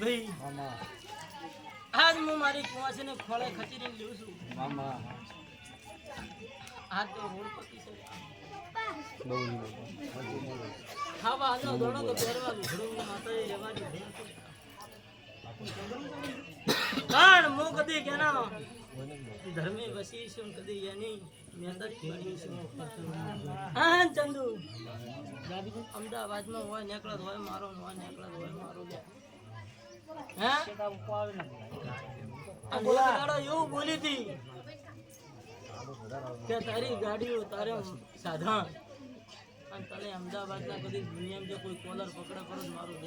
ભાઈ આજ હું મારી કુવાસીને ખોળે ખચીને લીધું છું આજ તો રોડ પતી છે ખાવા આનો દોડો તો પહેરવા ઘડું માતા રહેવા દે કાણ મો કદી કેના ધર્મે વસી છું કદી યાની મહેનત કરી છું હા ચંદુ અમદાવાદમાં હોય નેકળત હોય મારો હોય નેકળત હોય મારો લે હે બોલાડો એવું બોલી હતી કે તારી ગાડીઓ તારે સાધન અને તને અમદાવાદના બધી દુનિયામાં જો કોઈ કોલર પકડે પર જ મારું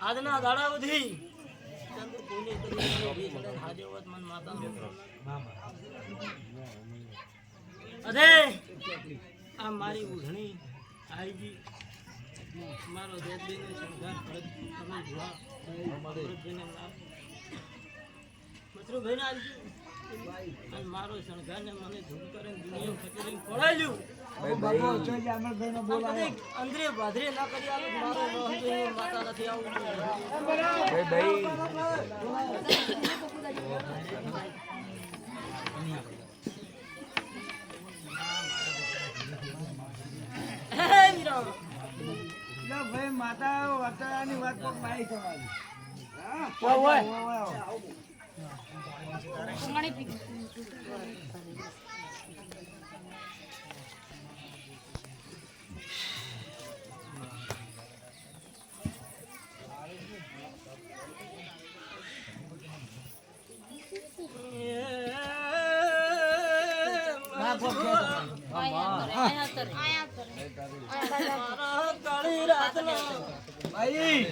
આજના દાડા બધી ચંદુ બોલી કરી હાજેવત મન માતા અરે આ મારી ઉઘણી આઈજી મારો દેશબીનો શણગાર ફરજ તમે જોવા ફરજને નામ મતરું ભાઈને આવજો અને મારો શણગાર ને મને ધૂમ કરીને દુનિયા ખચરીને પડાલ્યું બાબો જોઈ અમર ભાઈનો બોલાયો અંદરે બાધરે ના કરી આલો મારો રોહન માતા નથી આવું ભાઈ ભાઈ માતા વાતાની વાત પર માઈ તમારી હા ઓય પાણી પી ભાઈ